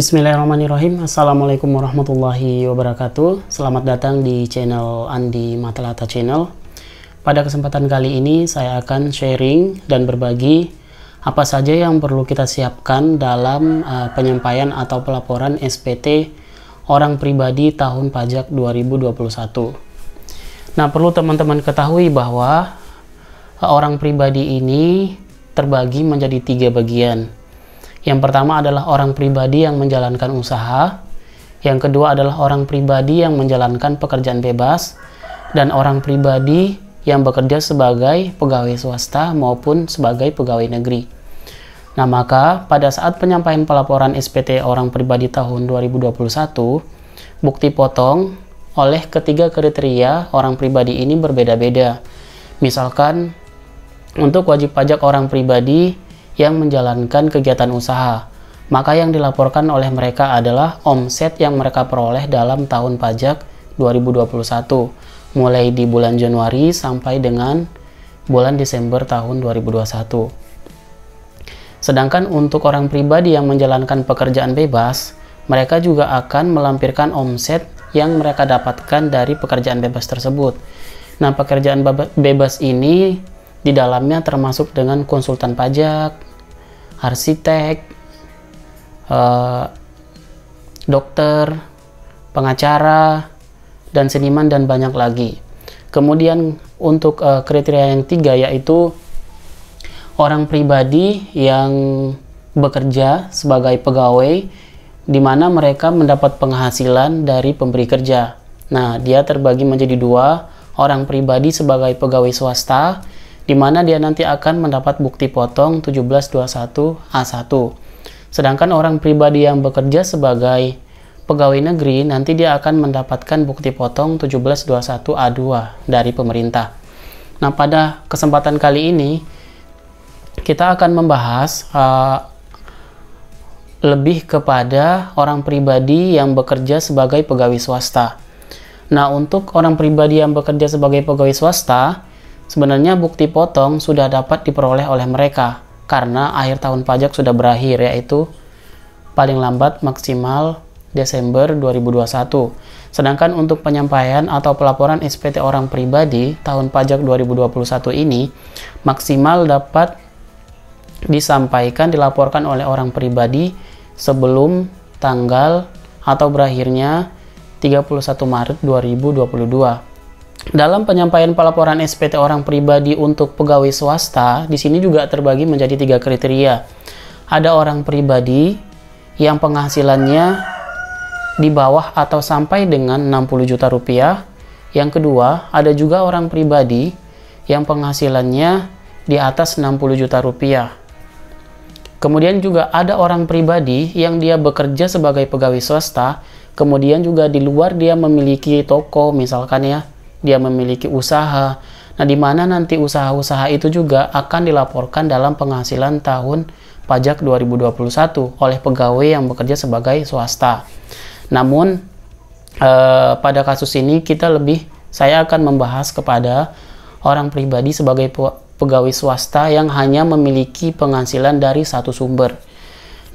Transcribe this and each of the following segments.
Bismillahirrahmanirrahim. Assalamualaikum warahmatullahi wabarakatuh. Selamat datang di channel Andi Matalata Channel. Pada kesempatan kali ini saya akan sharing dan berbagi apa saja yang perlu kita siapkan dalam penyampaian atau pelaporan SPT orang pribadi tahun pajak 2021. Nah, perlu teman-teman ketahui bahwa orang pribadi ini terbagi menjadi 3 bagian. Yang pertama adalah orang pribadi yang menjalankan usaha, yang kedua adalah orang pribadi yang menjalankan pekerjaan bebas, dan orang pribadi yang bekerja sebagai pegawai swasta maupun sebagai pegawai negeri. Nah, maka pada saat penyampaian pelaporan SPT orang pribadi tahun 2021, bukti potong oleh ketiga kriteria orang pribadi ini berbeda-beda. Misalkan, untuk wajib pajak orang pribadi yang menjalankan kegiatan usaha, maka yang dilaporkan oleh mereka adalah omset yang mereka peroleh dalam tahun pajak 2021, mulai di bulan Januari sampai dengan bulan Desember tahun 2021. Sedangkan untuk orang pribadi yang menjalankan pekerjaan bebas, mereka juga akan melampirkan omset yang mereka dapatkan dari pekerjaan bebas tersebut. Nah, pekerjaan bebas ini di dalamnya termasuk dengan konsultan pajak, arsitek, dokter, pengacara, dan seniman, dan banyak lagi. Kemudian untuk kriteria yang 3 yaitu orang pribadi yang bekerja sebagai pegawai di mana mereka mendapat penghasilan dari pemberi kerja. Nah, dia terbagi menjadi 2, orang pribadi sebagai pegawai swasta di mana dia nanti akan mendapat bukti potong 1721A1. Sedangkan orang pribadi yang bekerja sebagai pegawai negeri nanti dia akan mendapatkan bukti potong 1721A2 dari pemerintah. Nah, pada kesempatan kali ini kita akan membahas lebih kepada orang pribadi yang bekerja sebagai pegawai swasta. Nah, untuk orang pribadi yang bekerja sebagai pegawai swasta, sebenarnya bukti potong sudah dapat diperoleh oleh mereka karena akhir tahun pajak sudah berakhir, yaitu paling lambat maksimal Desember 2021. Sedangkan untuk penyampaian atau pelaporan SPT orang pribadi tahun pajak 2021 ini maksimal dapat dilaporkan oleh orang pribadi sebelum tanggal atau berakhirnya 31 Maret 2022. Dalam penyampaian pelaporan SPT orang pribadi untuk pegawai swasta, di sini juga terbagi menjadi 3 kriteria. Ada orang pribadi yang penghasilannya di bawah atau sampai dengan 60 juta rupiah. Yang kedua, ada juga orang pribadi yang penghasilannya di atas 60 juta rupiah. Kemudian juga ada orang pribadi yang dia bekerja sebagai pegawai swasta, kemudian juga di luar dia memiliki toko misalkan ya, dia memiliki usaha. Nah, di mana nanti usaha-usaha itu juga akan dilaporkan dalam penghasilan tahun pajak 2021 oleh pegawai yang bekerja sebagai swasta. Namun pada kasus ini saya akan membahas kepada orang pribadi sebagai pegawai swasta yang hanya memiliki penghasilan dari satu sumber.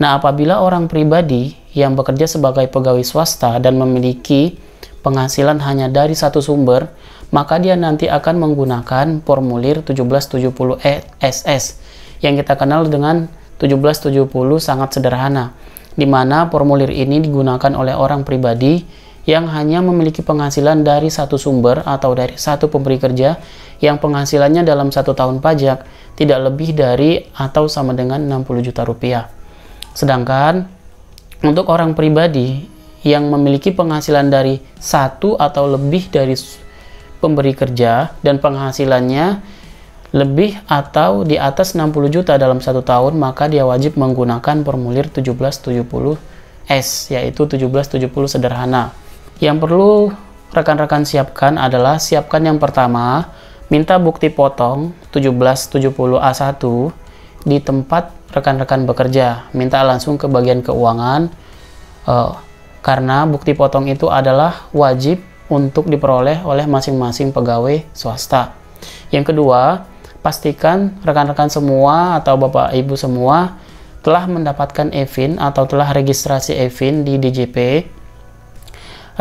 Nah, apabila orang pribadi yang bekerja sebagai pegawai swasta dan memiliki penghasilan hanya dari satu sumber, maka dia nanti akan menggunakan formulir 1770 SS yang kita kenal dengan 1770 sangat sederhana, di mana formulir ini digunakan oleh orang pribadi yang hanya memiliki penghasilan dari satu sumber atau dari satu pemberi kerja yang penghasilannya dalam 1 tahun pajak tidak lebih dari atau sama dengan 60 juta rupiah. Sedangkan untuk orang pribadi yang memiliki penghasilan dari satu atau lebih dari pemberi kerja dan penghasilannya lebih atau di atas 60 juta dalam 1 tahun, maka dia wajib menggunakan formulir 1770S, yaitu 1770 sederhana. Yang perlu rekan-rekan siapkan adalah, siapkan yang pertama, minta bukti potong 1770A1 di tempat rekan-rekan bekerja. Minta langsung ke bagian keuangan, karena bukti potong itu adalah wajib untuk diperoleh oleh masing-masing pegawai swasta. Yang kedua, pastikan rekan-rekan semua atau bapak ibu semua telah mendapatkan EVIN atau telah registrasi EVIN di DJP.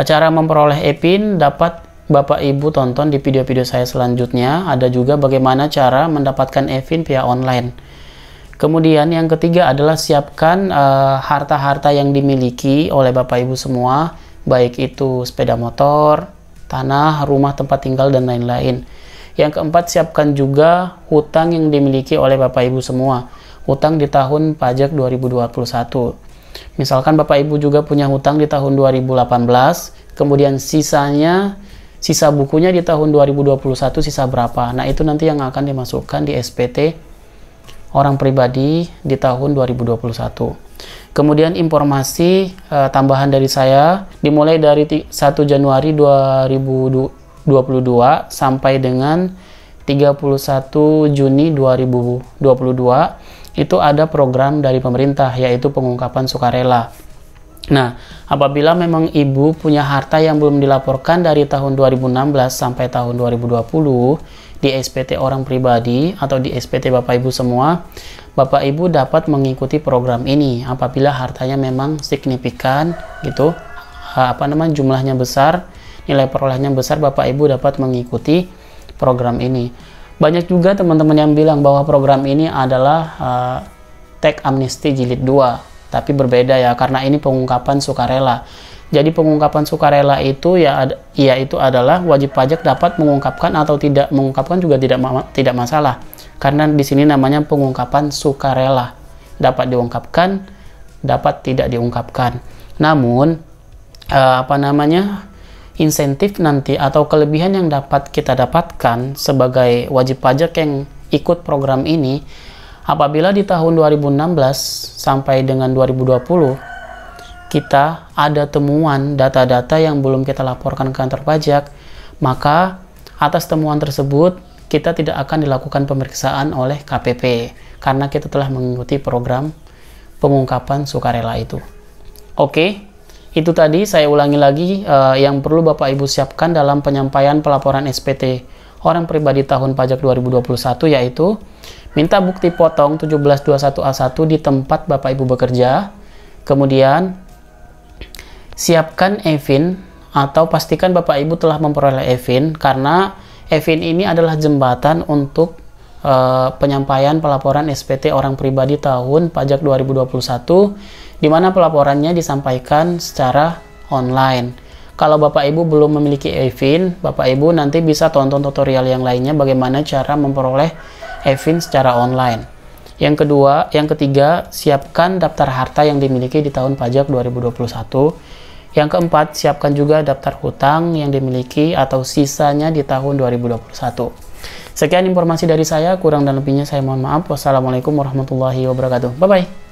Cara memperoleh EVIN dapat Bapak Ibu tonton di video-video saya selanjutnya. Ada juga bagaimana cara mendapatkan EVIN via online. Kemudian yang ketiga adalah siapkan harta-harta yang dimiliki oleh Bapak Ibu semua, baik itu sepeda motor, tanah, rumah tempat tinggal, dan lain-lain. Yang keempat, siapkan juga hutang yang dimiliki oleh Bapak Ibu semua, hutang di tahun pajak 2021. Misalkan Bapak Ibu juga punya hutang di tahun 2018, kemudian sisa bukunya di tahun 2021 sisa berapa. Nah, itu nanti yang akan dimasukkan di SPT orang pribadi di tahun 2021. Kemudian informasi tambahan dari saya, dimulai dari 1 Januari 2022 sampai dengan 31 Juni 2022 itu ada program dari pemerintah, yaitu pengungkapan sukarela. Nah, apabila memang Ibu punya harta yang belum dilaporkan dari tahun 2016 sampai tahun 2020 di SPT orang pribadi atau di SPT Bapak Ibu semua, Bapak Ibu dapat mengikuti program ini apabila hartanya memang signifikan gitu, jumlahnya besar, nilai perolehnya besar, Bapak Ibu dapat mengikuti program ini. Banyak juga teman-teman yang bilang bahwa program ini adalah Tax Amnesty Jilid 2, tapi berbeda ya, karena ini pengungkapan sukarela. Jadi pengungkapan sukarela itu yaitu adalah wajib pajak dapat mengungkapkan atau tidak mengungkapkan juga tidak masalah, karena di sini namanya pengungkapan sukarela, dapat diungkapkan, dapat tidak diungkapkan. Namun insentif nanti atau kelebihan yang dapat kita dapatkan sebagai wajib pajak yang ikut program ini, apabila di tahun 2016 sampai dengan 2020 kita ada temuan data-data yang belum kita laporkan ke kantor pajak, maka atas temuan tersebut kita tidak akan dilakukan pemeriksaan oleh KPP karena kita telah mengikuti program pengungkapan sukarela itu. Oke, itu tadi saya ulangi lagi yang perlu Bapak Ibu siapkan dalam penyampaian pelaporan SPT orang pribadi tahun pajak 2021, yaitu minta bukti potong 1721A1 di tempat Bapak Ibu bekerja, kemudian siapkan EVIN atau pastikan Bapak Ibu telah memperoleh EVIN, karena EVIN ini adalah jembatan untuk penyampaian pelaporan SPT orang pribadi tahun pajak 2021, di mana pelaporannya disampaikan secara online. Kalau Bapak Ibu belum memiliki EVIN, Bapak Ibu nanti bisa tonton tutorial yang lainnya bagaimana cara memperoleh EVIN secara online. Yang ketiga, siapkan daftar harta yang dimiliki di tahun pajak 2021. Yang keempat, siapkan juga daftar hutang yang dimiliki atau sisanya di tahun 2021. Sekian informasi dari saya, kurang dan lebihnya saya mohon maaf. Wassalamualaikum warahmatullahi wabarakatuh. Bye-bye.